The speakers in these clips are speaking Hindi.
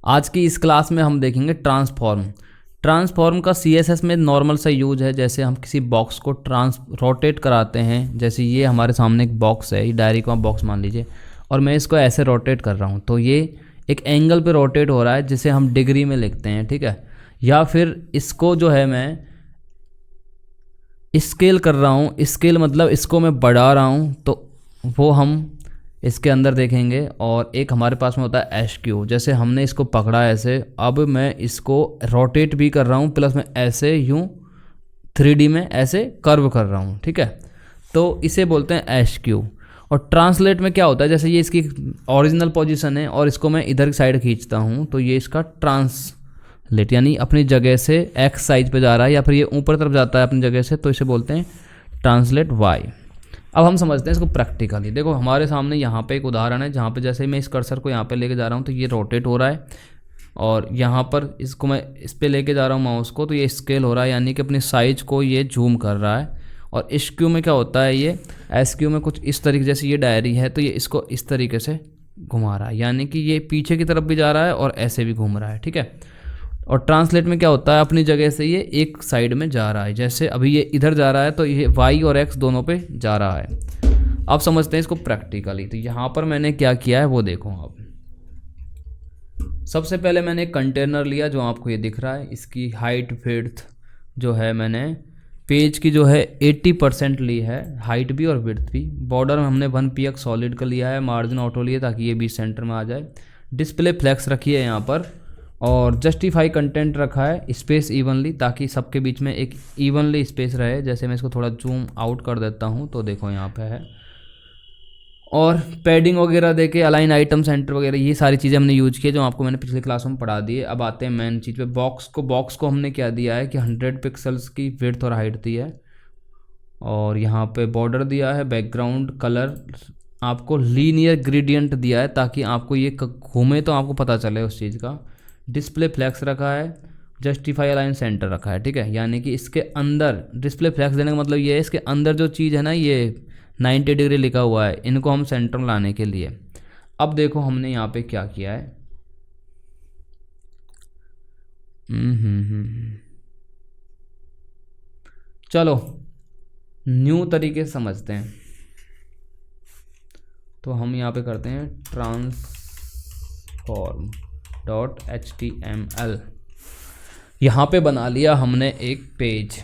आज की इस क्लास में हम देखेंगे ट्रांसफॉर्म। ट्रांसफॉर्म का CSS में नॉर्मल सा यूज है, जैसे हम किसी बॉक्स को रोटेट कराते हैं। जैसे ये हमारे सामने एक बॉक्स है, ये डायरी का बॉक्स मान लीजिए, और मैं इसको ऐसे रोटेट कर रहा हूँ, तो ये एक एंगल पे रोटेट हो रहा है जिसे हम डिग्री में लिखते हैं, ठीक है। या फिर इसको जो है मैं स्केल कर रहा हूँ, स्केल मतलब इसको मैं बढ़ा रहा हूँ, तो वो हम इसके अंदर देखेंगे। और एक हमारे पास में होता है HQ, जैसे हमने इसको पकड़ा ऐसे, अब मैं इसको रोटेट भी कर रहा हूँ, प्लस मैं ऐसे यूँ 3D में ऐसे कर्व कर रहा हूँ, ठीक है। तो इसे बोलते हैं HQ। और ट्रांसलेट में क्या होता है, जैसे ये इसकी ओरिजिनल पोजीशन है और इसको मैं इधर की साइड खींचता हूँ, तो ये इसका ट्रांसलेट यानी अपनी जगह से X साइज पे जा रहा है, या फिर ये ऊपर तरफ जाता है अपनी जगह से, तो इसे बोलते हैं ट्रांसलेट Y। अब हम समझते हैं इसको प्रैक्टिकली। देखो हमारे सामने यहाँ पे एक उदाहरण है जहाँ पे जैसे मैं इस कर्सर को यहाँ पे लेके जा रहा हूँ तो ये रोटेट हो रहा है, और यहाँ पर इसको मैं इस पे लेके जा रहा हूँ माउस को, तो ये स्केल हो रहा है, यानी कि अपनी साइज को ये जूम कर रहा है। और SQ में क्या होता है, ये SQ में कुछ इस तरीके, जैसे ये डायरी है तो ये इसको इस तरीके से घुमा रहा है, यानी कि ये पीछे की तरफ भी जा रहा है और ऐसे भी घूम रहा है, ठीक है। और ट्रांसलेट में क्या होता है, अपनी जगह से ये एक साइड में जा रहा है, जैसे अभी ये इधर जा रहा है तो ये Y और X दोनों पे जा रहा है। अब समझते हैं इसको प्रैक्टिकली। तो यहाँ पर मैंने क्या किया है वो देखो। अब सबसे पहले मैंने एक कंटेनर लिया जो आपको ये दिख रहा है, इसकी हाइट विड्थ जो है मैंने पेज की जो है 80% ली है, हाइट भी और विड्थ भी। बॉर्डर में हमने 1px सॉलिड का लिया है, मार्जिन ऑटो लिए ताकि ये भी सेंटर में आ जाए। डिस्प्ले फ्लेक्स रखी है यहाँ पर, और जस्टिफाई कंटेंट रखा है, स्पेस इवनली ताकि सबके बीच में एक इवनली स्पेस रहे। जैसे मैं इसको थोड़ा जूम आउट कर देता हूँ तो देखो यहाँ पे है। और पैडिंग वगैरह देके अलाइन आइटम सेंटर वगैरह ये सारी चीज़ें हमने यूज की, जो आपको मैंने पिछले क्लास में पढ़ा दी है। अब आते हैं मेन चीज़ पे, बॉक्स को हमने क्या दिया है कि 100 पिक्सल्स की विड्थ और हाइट दी है, और यहाँ पे बॉर्डर दिया है, बैकग्राउंड कलर आपको लीनियर ग्रेडियंट दिया है ताकि आपको ये घूमे तो आपको पता चले उस चीज़ का। डिस्प्ले फ्लैक्स रखा है, जस्टिफाई अलाइन सेंटर रखा है, ठीक है। यानी कि इसके अंदर डिस्प्ले फ्लैक्स देने का मतलब ये है, इसके अंदर जो चीज़ है ना, ये 90 डिग्री लिखा हुआ है, इनको हम सेंटर में लाने के लिए। अब देखो हमने यहाँ पे क्या किया है। चलो न्यू तरीके से समझते हैं। तो हम यहाँ पे करते हैं transform.html। यहाँ पे बना लिया हमने एक पेज,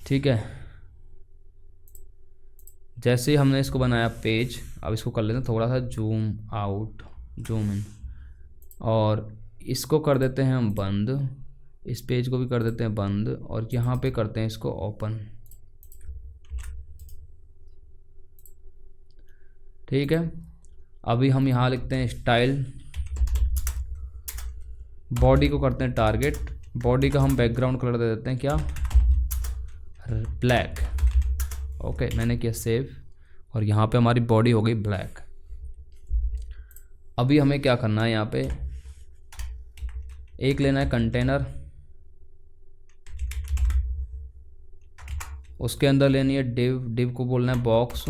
ठीक है। जैसे ही हमने इसको बनाया पेज, अब इसको कर लेते हैं थोड़ा सा जूम आउट जूम इन, और इसको कर देते हैं हम बंद, इस पेज को भी कर देते हैं बंद, और यहाँ पे करते हैं इसको ओपन, ठीक है। अभी हम यहाँ लिखते हैं स्टाइल, बॉडी को करते हैं टारगेट, बॉडी का हम बैकग्राउंड कलर दे देते हैं क्या, ब्लैक। ओके मैंने किया सेव, और यहाँ पे हमारी बॉडी हो गई ब्लैक। अभी हमें क्या करना है, यहाँ पे एक लेना है कंटेनर, उसके अंदर लेनी है डिव को बोलना है बॉक्स।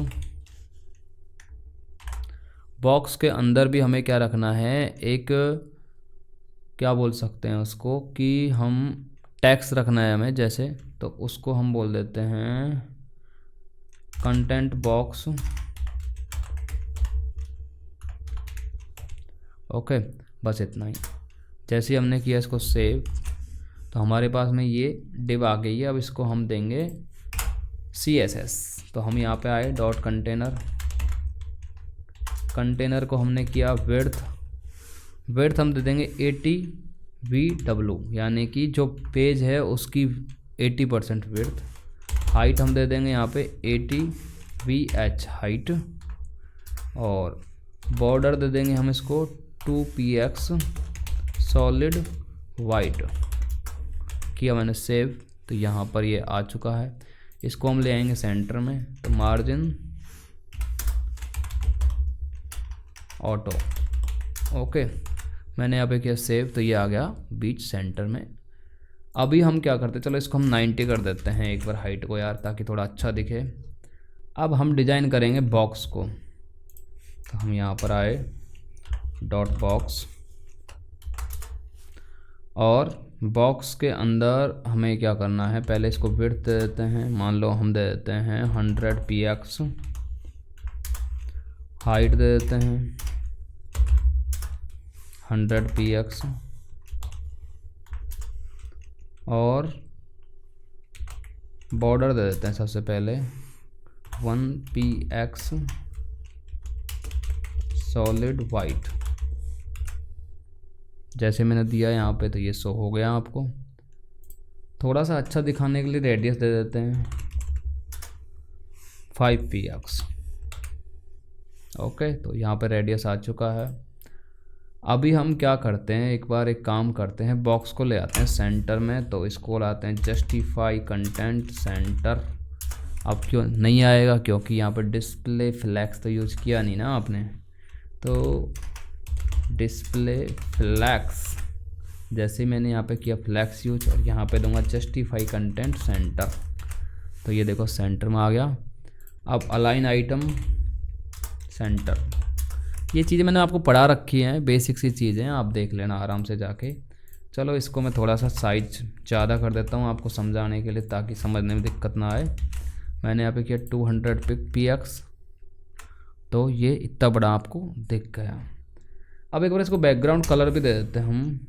बॉक्स के अंदर भी हमें क्या रखना है, एक क्या बोल सकते हैं उसको, कि हम टैक्स रखना है हमें जैसे, तो उसको हम बोल देते हैं कंटेंट बॉक्स। ओके बस इतना ही। जैसे ही हमने किया इसको सेव, तो हमारे पास में ये डिव आ गई है। अब इसको हम देंगे CSS, तो हम यहाँ पे आए डॉट कंटेनर, कंटेनर को हमने किया विड्थ हम दे देंगे 80VW, यानी कि जो पेज है उसकी 80% विड्थ। हाइट हम दे देंगे यहाँ पे 80VH हाइट, और बॉर्डर दे देंगे हम इसको 2px सॉलिड वाइट। किया मैंने सेव, तो यहाँ पर ये आ चुका है। इसको हम ले आएंगे सेंटर में, तो मार्जिन ऑटो। ओके मैंने यहाँ पे किया सेव, तो ये आ गया बीच सेंटर में। अभी हम क्या करते हैं, चलो इसको हम 90 कर देते हैं एक बार हाइट को यार, ताकि थोड़ा अच्छा दिखे। अब हम डिज़ाइन करेंगे बॉक्स को, तो हम यहाँ पर आए डॉट बॉक्स, और बॉक्स के अंदर हमें क्या करना है, पहले इसको विड्थ दे देते हैं, मान लो हम दे देते हैं 100 px, हाइट दे देते हैं 100 px, और बॉर्डर दे देते हैं सबसे पहले 1 px सॉलिड वाइट। जैसे मैंने दिया यहाँ पे तो ये शो हो गया आपको। थोड़ा सा अच्छा दिखाने के लिए रेडियस दे देते हैं 5 px। ओके, तो यहाँ पे रेडियस आ चुका है। अभी हम क्या करते हैं, एक बार एक काम करते हैं, बॉक्स को ले आते हैं सेंटर में, तो इसको लाते हैं जस्टिफाई कंटेंट सेंटर। अब क्यों नहीं आएगा, क्योंकि यहाँ पर डिस्प्ले फ्लैक्स तो यूज किया नहीं ना आपने, तो डिस्प्ले फ्लैक्स, जैसे मैंने यहाँ पे किया फ्लैक्स यूज, और यहाँ पे दूंगा जस्टिफाई कंटेंट सेंटर, तो ये देखो सेंटर में आ गया। अब अलाइन आइटम सेंटर, ये चीज़ें मैंने आपको पढ़ा रखी हैं, बेसिक सी चीज़ें, आप देख लेना आराम से जाके। चलो इसको मैं थोड़ा सा साइज ज़्यादा कर देता हूँ आपको समझाने के लिए, ताकि समझने में दिक्कत ना आए। मैंने यहाँ पे किया 200 px, तो ये इतना बड़ा आपको दिख गया। अब एक बार इसको बैकग्राउंड कलर भी दे देते हैं हम।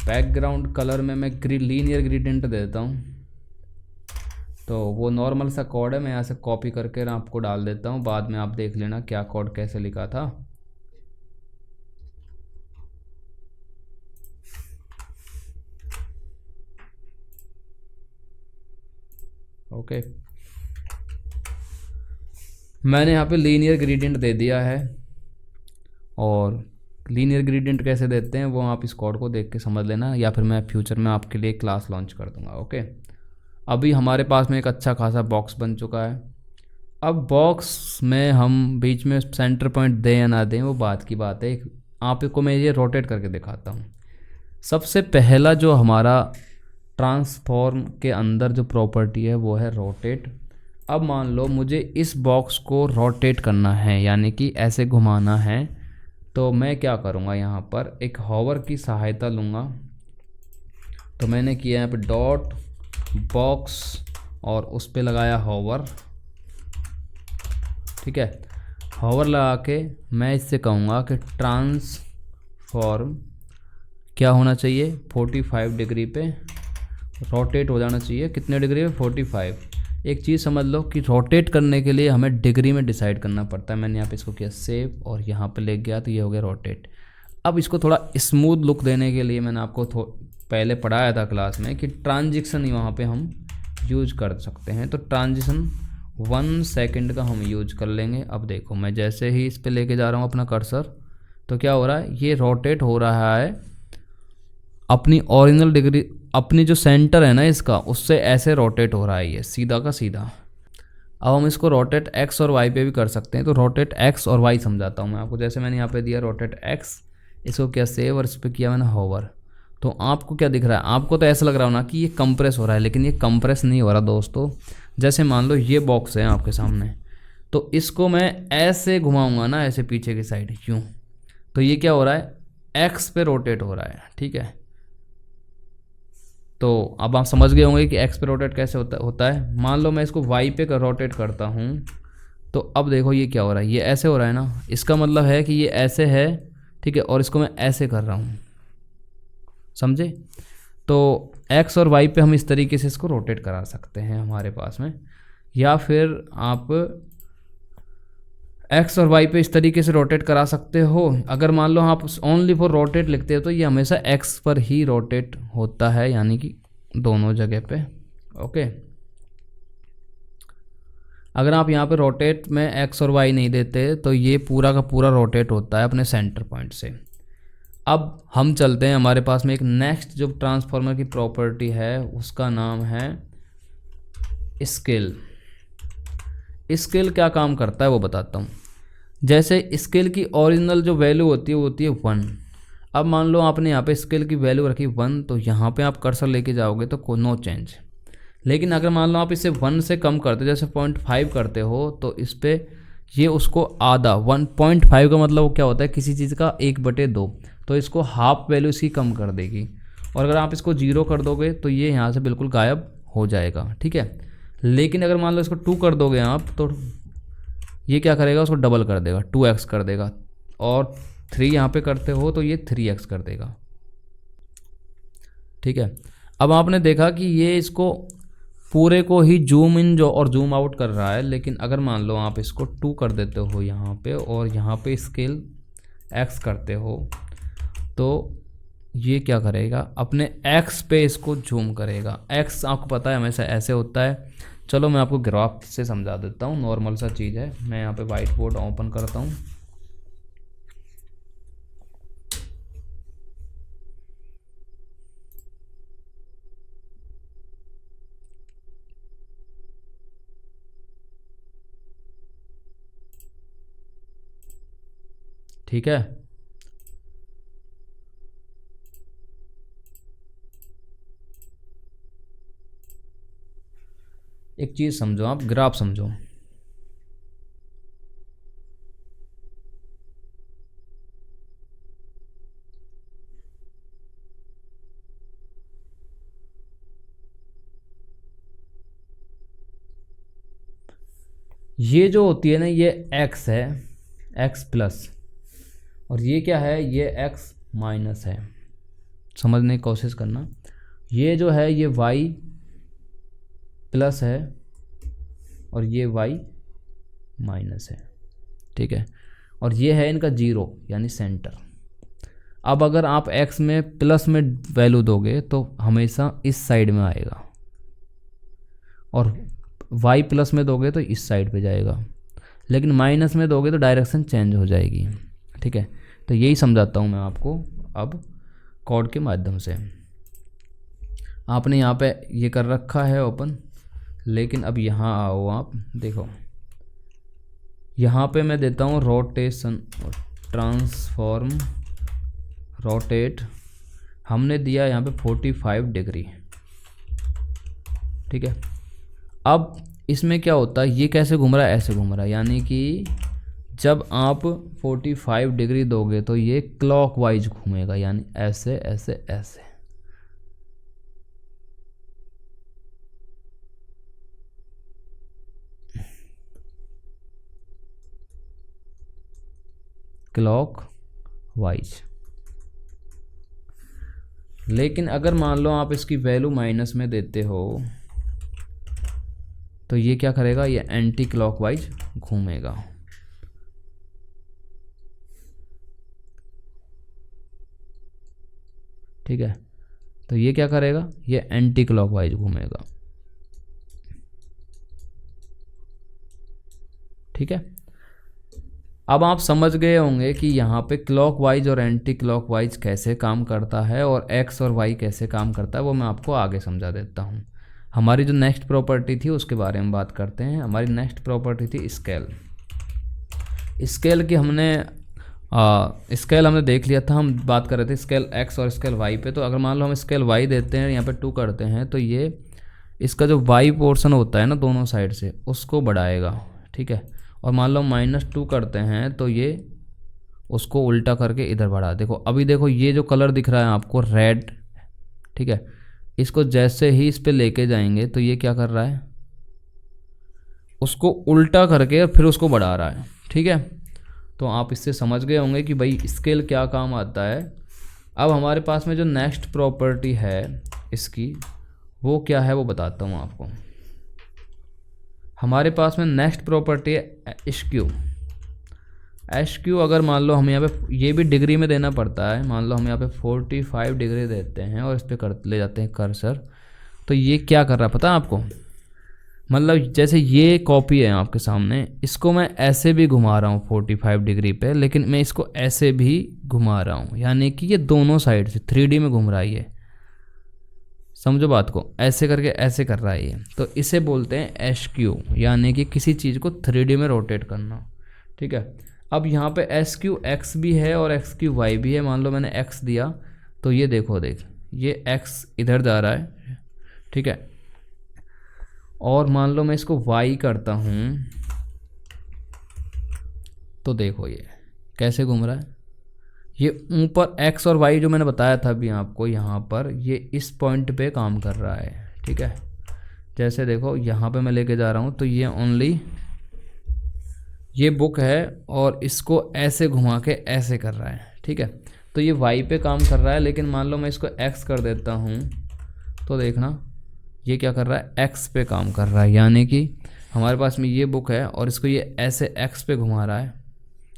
बैकग्राउंड कलर में मैं लीनियर ग्रेडियंट दे देता हूँ, तो वो नॉर्मल सा कोड है, मैं यहाँ से कॉपी करके आपको डाल देता हूँ, बाद में आप देख लेना क्या कोड कैसे लिखा था। ओके, मैंने यहाँ पे लीनियर ग्रेडियंट दे दिया है, और लीनियर ग्रेडियंट कैसे देते हैं वो आप इस कोड को देख के समझ लेना, या फिर मैं फ्यूचर में आपके लिए क्लास लॉन्च कर दूंगा। ओके, अभी हमारे पास में एक अच्छा खासा बॉक्स बन चुका है। अब बॉक्स में हम बीच में सेंटर पॉइंट दें या ना दें वो बात की बात है, आपको मैं ये रोटेट करके दिखाता हूँ। सबसे पहला जो हमारा ट्रांसफॉर्म के अंदर जो प्रॉपर्टी है वो है रोटेट। अब मान लो मुझे इस बॉक्स को रोटेट करना है, यानी कि ऐसे घुमाना है, तो मैं क्या करूँगा, यहाँ पर एक हॉवर की सहायता लूँगा। तो मैंने किया यहाँ पे डॉट बॉक्स और उस पे लगाया हॉवर, ठीक है। हॉवर लगा के मैं इससे कहूँगा कि ट्रांसफॉर्म क्या होना चाहिए, 45 डिग्री पे रोटेट हो जाना चाहिए। कितने डिग्री पे, 45। एक चीज़ समझ लो कि रोटेट करने के लिए हमें डिग्री में डिसाइड करना पड़ता है। मैंने यहाँ पे इसको किया सेव और यहाँ पे ले गया, तो ये हो गया रोटेट। अब इसको थोड़ा स्मूथ लुक देने के लिए मैंने आपको पहले पढ़ाया था क्लास में कि ट्रांजिशन ही वहाँ पे हम यूज कर सकते हैं, तो ट्रांजिशन 1 सेकंड का हम यूज कर लेंगे। अब देखो मैं जैसे ही इस पे लेके जा रहा हूँ अपना कर्सर, तो क्या हो रहा है, ये रोटेट हो रहा है अपनी ओरिजिनल डिग्री, अपनी जो सेंटर है ना इसका, उससे ऐसे रोटेट हो रहा है ये सीधा का सीधा। अब हम इसको रोटेट एक्स और वाई पे भी कर सकते हैं, तो रोटेट एक्स और वाई समझाता हूँ मैं आपको। जैसे मैंने यहाँ पे दिया रोटेट एक्स, इसको क्या सेव और इस पर किया मैंने होवर, तो आपको क्या दिख रहा है, आपको तो ऐसा लग रहा हो ना कि ये कंप्रेस हो रहा है, लेकिन ये कंप्रेस नहीं हो रहा दोस्तों। जैसे मान लो ये बॉक्स है आपके सामने, तो इसको मैं ऐसे घुमाऊँगा ना, ऐसे पीछे की साइड यूँ, तो ये क्या हो रहा है, एक्स पे रोटेट हो रहा है, ठीक है। तो अब आप समझ गए होंगे कि एक्स पे रोटेट कैसे होता है। मान लो मैं इसको वाई पे रोटेट करता हूँ, तो अब देखो ये क्या हो रहा है, ये ऐसे हो रहा है ना, इसका मतलब है कि ये ऐसे है, ठीक है, और इसको मैं ऐसे कर रहा हूँ, समझे। तो एक्स और वाई पे हम इस तरीके से इसको रोटेट करा सकते हैं हमारे पास में, या फिर आप एक्स और वाई पे इस तरीके से रोटेट करा सकते हो। अगर मान लो आप ओनली फॉर रोटेट लिखते हो तो ये हमेशा एक्स पर ही रोटेट होता है, यानी कि दोनों जगह पे। ओके, अगर आप यहाँ पे रोटेट में एक्स और वाई नहीं देते तो ये पूरा का पूरा रोटेट होता है अपने सेंटर पॉइंट से। अब हम चलते हैं, हमारे पास में एक नेक्स्ट जो ट्रांसफॉर्मर की प्रॉपर्टी है उसका नाम है स्केल। स्केल क्या काम करता है वो बताता हूँ। जैसे स्केल की ओरिजिनल जो वैल्यू होती है वो होती है 1। अब मान लो आपने यहाँ पे स्केल की वैल्यू रखी 1, तो यहाँ पे आप कर्सर लेके जाओगे तो नो चेंज। लेकिन अगर मान लो आप इसे 1 से कम करते हो, जैसे 0.5 करते हो, तो इस पर ये उसको आधा 1.5 का मतलब क्या होता है, किसी चीज़ का 1/2, तो इसको हाफ वैल्यू इसकी कम कर देगी। और अगर आप इसको 0 कर दोगे तो ये यहाँ से बिल्कुल गायब हो जाएगा, ठीक है। लेकिन अगर मान लो इसको 2 कर दोगे आप तो ये क्या करेगा, उसको डबल कर देगा, 2x कर देगा। और 3 यहाँ पे करते हो तो ये 3x कर देगा, ठीक है। अब आपने देखा कि ये इसको पूरे को ही जूम इन जो और जूम आउट कर रहा है, लेकिन अगर मान लो आप इसको 2 कर देते हो यहाँ पे और यहाँ पे स्केल x करते हो तो ये क्या करेगा, अपने x पे इसको जूम करेगा। x आपको पता है हमेशा ऐसे होता है। चलो मैं आपको ग्राफ से समझा देता हूँ, नॉर्मल सा चीज़ है। मैं यहाँ पे वाइट बोर्ड ओपन करता हूँ। ठीक है, एक चीज़ समझो, आप ग्राफ समझो। ये जो होती है ना, ये x है, x प्लस, और ये क्या है, ये x माइनस है। समझने की कोशिश करना। ये जो है ये y प्लस है और ये y माइनस है, ठीक है। और ये है इनका 0 यानी सेंटर। अब अगर आप x में प्लस में वैल्यू दोगे तो हमेशा इस साइड में आएगा, और y प्लस में दोगे तो इस साइड पे जाएगा, लेकिन माइनस में दोगे तो डायरेक्शन चेंज हो जाएगी, ठीक है। तो यही समझाता हूँ मैं आपको अब कोड के माध्यम से। आपने यहाँ पे ये कर रखा है ओपन, लेकिन अब यहाँ आओ, आप देखो यहाँ पे मैं देता हूँ रोटेशन, ट्रांसफॉर्म रोटेट। हमने दिया यहाँ पे 45 डिग्री, ठीक है। अब इसमें क्या होता है, ये कैसे घूम रहा है, ऐसे घूम रहा है, यानी कि जब आप 45 डिग्री दोगे तो ये क्लॉकवाइज घूमेगा, यानी ऐसे ऐसे ऐसे। क्लॉकवाइज। लेकिन अगर मान लो आप इसकी वैल्यू माइनस में देते हो तो ये क्या करेगा, ये एंटी क्लॉकवाइज घूमेगा, ठीक है। तो ये क्या करेगा, ये एंटी क्लॉकवाइज घूमेगा, ठीक है। अब आप समझ गए होंगे कि यहाँ पे क्लॉकवाइज और एंटी क्लॉकवाइज कैसे काम करता है और एक्स और वाई कैसे काम करता है, वो मैं आपको आगे समझा देता हूँ। हमारी जो नेक्स्ट प्रॉपर्टी थी उसके बारे में बात करते हैं। हमारी नेक्स्ट प्रॉपर्टी थी स्केल। स्केल की स्केल हमने देख लिया था, हम बात कर रहे थे स्केल एक्स और स्केल वाई पे। तो अगर मान लो हम स्केल वाई देते हैं, यहाँ पे 2 करते हैं, तो ये इसका जो वाई पोर्शन होता है ना दोनों साइड से, उसको बढ़ाएगा, ठीक है। और मान लो -2 करते हैं तो ये उसको उल्टा करके इधर बढ़ा। देखो अभी देखो ये जो कलर दिख रहा है आपको रेड, ठीक है, इसको जैसे ही इस पे लेके जाएंगे तो ये क्या कर रहा है, उसको उल्टा करके फिर उसको बढ़ा रहा है, ठीक है। तो आप इससे समझ गए होंगे कि भाई स्केल क्या काम आता है। अब हमारे पास में जो नेक्स्ट प्रॉपर्टी है इसकी, वो क्या है वो बताता हूँ आपको। हमारे पास में नेक्स्ट प्रॉपर्टी है एसक्यू। एसक्यू अगर मान लो हम यहाँ पे, ये भी डिग्री में देना पड़ता है, मान लो हम यहाँ पे 45 डिग्री देते हैं और इस पर कर ले जाते हैं कर्सर, तो ये क्या कर रहा है पता है आपको, मतलब जैसे ये कॉपी है आपके सामने, इसको मैं ऐसे भी घुमा रहा हूँ 45 डिग्री पे, लेकिन मैं इसको ऐसे भी घुमा रहा हूँ, यानी कि ये दोनों साइड से 3D में घूम रहा है। ये समझो बात को, ऐसे करके ऐसे कर रहा है ये, तो इसे बोलते हैं एसक्यू, यानी कि किसी चीज़ को 3D में रोटेट करना, ठीक है। अब यहाँ पे एसक्यू एक्स भी है और एक्सक्यू वाई भी है। मान लो मैंने एक्स दिया तो ये देखो, ये एक्स इधर जा रहा है, ठीक है। और मान लो मैं इसको वाई करता हूँ तो देखो ये कैसे घूम रहा है, ये ऊपर एक्स और वाई जो मैंने बताया था अभी आपको यहाँ पर, ये इस पॉइंट पे काम कर रहा है, ठीक है। जैसे देखो यहाँ पे मैं लेके जा रहा हूँ तो ये ओनली ये बुक है और इसको ऐसे घुमा के ऐसे कर रहा है, ठीक है। तो ये वाई पे काम कर रहा है, लेकिन मान लो मैं इसको एक्स कर देता हूँ तो देखना ये क्या कर रहा है, एक्स पे काम कर रहा है। यानी कि हमारे पास में ये बुक है और इसको ये ऐसे एक्स पे घुमा रहा है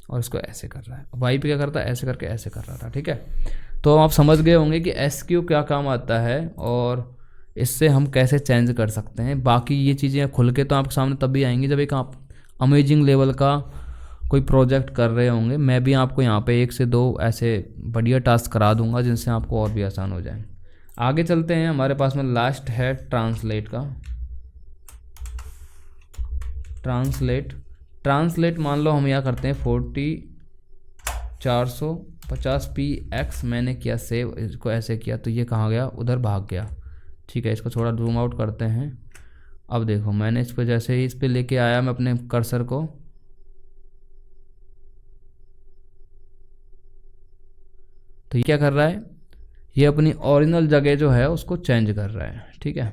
और इसको ऐसे कर रहा है। वाई पे क्या करता है, ऐसे करके ऐसे कर रहा था, ठीक है। तो आप समझ गए होंगे कि एस क्यू क्या काम आता है और इससे हम कैसे चेंज कर सकते हैं। बाकी ये चीज़ें खुल के तो आपके सामने तभी आएंगी जब एक आप अमेजिंग लेवल का कोई प्रोजेक्ट कर रहे होंगे। मैं भी आपको यहाँ पे 1 से 2 ऐसे बढ़िया टास्क करा दूंगा जिनसे आपको और भी आसान हो जाए। आगे चलते हैं, हमारे पास में लास्ट है ट्रांसलेट का। ट्रांसलेट मान लो हम यहाँ करते हैं 450 px मैंने किया सेव, इसको ऐसे किया तो ये कहाँ गया, उधर भाग गया, ठीक है। इसको थोड़ा जूम आउट करते हैं। अब देखो मैंने इस पर जैसे ही इस पर लेके आया मैं अपने कर्सर को, तो ये क्या कर रहा है, ये अपनी ओरिजिनल जगह जो है उसको चेंज कर रहा है, ठीक है।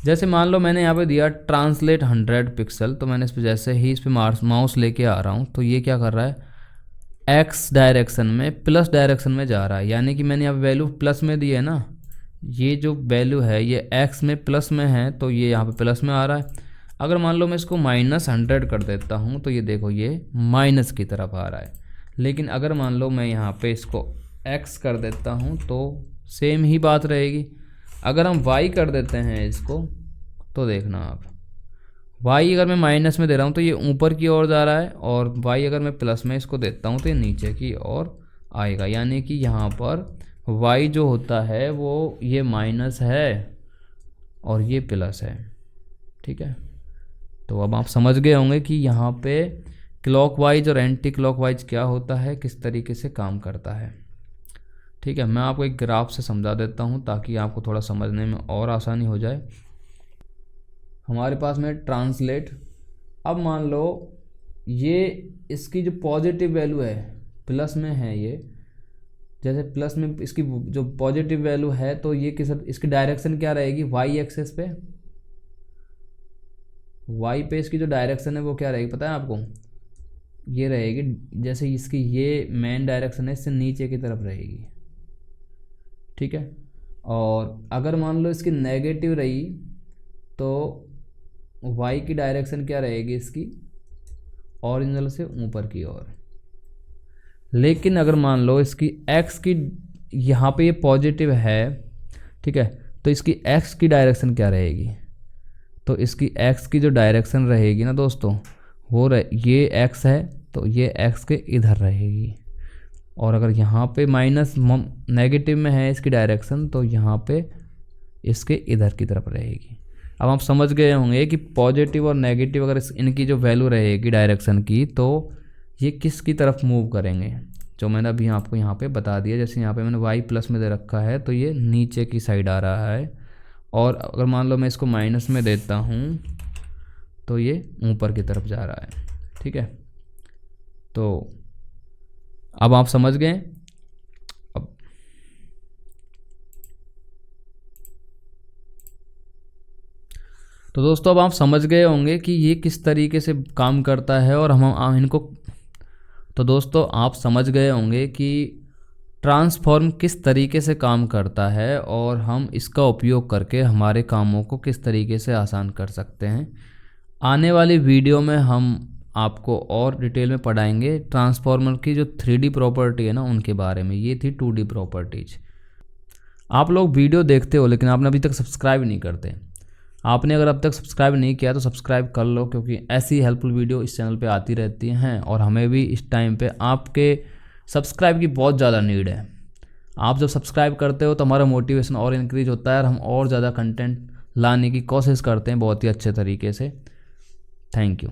जैसे मान लो मैंने यहाँ पे दिया ट्रांसलेट 100 पिक्सल, तो मैंने इस पर जैसे ही इस पर माउस लेके आ रहा हूँ तो ये क्या कर रहा है, एक्स डायरेक्शन में प्लस डायरेक्शन में जा रहा है। यानी कि मैंने यहाँ वैल्यू प्लस में दी है ना, ये जो वैल्यू है ये एक्स में प्लस में है तो ये यहाँ पे प्लस में आ रहा है। अगर मान लो मैं इसको -100 कर देता हूँ तो ये देखो ये माइनस की तरफ आ रहा है। लेकिन अगर मान लो मैं यहाँ पे इसको एक्स कर देता हूँ तो सेम ही बात रहेगी। अगर हम वाई कर देते हैं इसको तो देखना आप, वाई अगर मैं माइनस में दे रहा हूँ तो ये ऊपर की ओर जा रहा है और वाई अगर मैं प्लस में इसको देता हूँ तो ये नीचे की ओर आएगा। यानी कि यहाँ पर वाई जो होता है वो ये माइनस है और ये प्लस है, ठीक है। तो अब आप समझ गए होंगे कि यहाँ पे क्लॉकवाइज और एंटी क्लॉकवाइज क्या होता है, किस तरीके से काम करता है, ठीक है। मैं आपको एक ग्राफ से समझा देता हूँ ताकि आपको थोड़ा समझने में और आसानी हो जाए। हमारे पास में ट्रांसलेट, अब मान लो ये इसकी जो पॉजिटिव वैल्यू है प्लस में है, ये जैसे प्लस में इसकी जो पॉजिटिव वैल्यू है तो ये किस, इसकी डायरेक्शन क्या रहेगी, वाई एक्सेस पे, वाई पे इसकी जो डायरेक्शन है वो क्या रहेगी पता है आपको, ये रहेगी जैसे इसकी ये मेन डायरेक्शन है इससे नीचे की तरफ रहेगी, ठीक है। और अगर मान लो इसकी नेगेटिव रही तो वाई की डायरेक्शन क्या रहेगी इसकी, ओरिजिनल से ऊपर की ओर। लेकिन अगर मान लो इसकी एक्स की यहाँ पे ये पॉजिटिव है, ठीक है, तो इसकी एक्स की डायरेक्शन क्या रहेगी, तो इसकी एक्स की जो डायरेक्शन रहेगी ना दोस्तों वो ये एक्स है तो ये एक्स के इधर रहेगी। और अगर यहाँ पे माइनस नेगेटिव में है इसकी डायरेक्शन तो यहाँ पे इसके इधर की तरफ रहेगी। अब आप समझ गए होंगे कि पॉजिटिव और नेगेटिव अगर इनकी जो वैल्यू रहेगी डायरेक्शन की तो ये किस की तरफ मूव करेंगे, जो मैंने अभी आपको यहाँ पे बता दिया। जैसे यहाँ पे मैंने वाई प्लस में दे रखा है तो ये नीचे की साइड आ रहा है, और अगर मान लो मैं इसको माइनस में देता हूँ तो ये ऊपर की तरफ जा रहा है, ठीक है। तो अब आप समझ गए। अब तो दोस्तों अब आप समझ गए होंगे कि ये किस तरीके से काम करता है और हम इनको, तो दोस्तों आप समझ गए होंगे कि ट्रांसफॉर्म किस तरीके से काम करता है और हम इसका उपयोग करके हमारे कामों को किस तरीके से आसान कर सकते हैं। आने वाली वीडियो में हम आपको और डिटेल में पढ़ाएंगे ट्रांसफॉर्मर की जो 3D प्रॉपर्टी है ना उनके बारे में। ये थी 2D प्रॉपर्टीज। आप लोग वीडियो देखते हो लेकिन आपने अभी तक सब्सक्राइब नहीं करते। आपने अगर अब तक सब्सक्राइब नहीं किया तो सब्सक्राइब कर लो, क्योंकि ऐसी हेल्पफुल वीडियो इस चैनल पे आती रहती हैं और हमें भी इस टाइम पे आपके सब्सक्राइब की बहुत ज़्यादा नीड है। आप जब सब्सक्राइब करते हो तो हमारा मोटिवेशन और इंक्रीज होता है और हम और ज़्यादा कंटेंट लाने की कोशिश करते हैं बहुत ही अच्छे तरीके से। Thank you.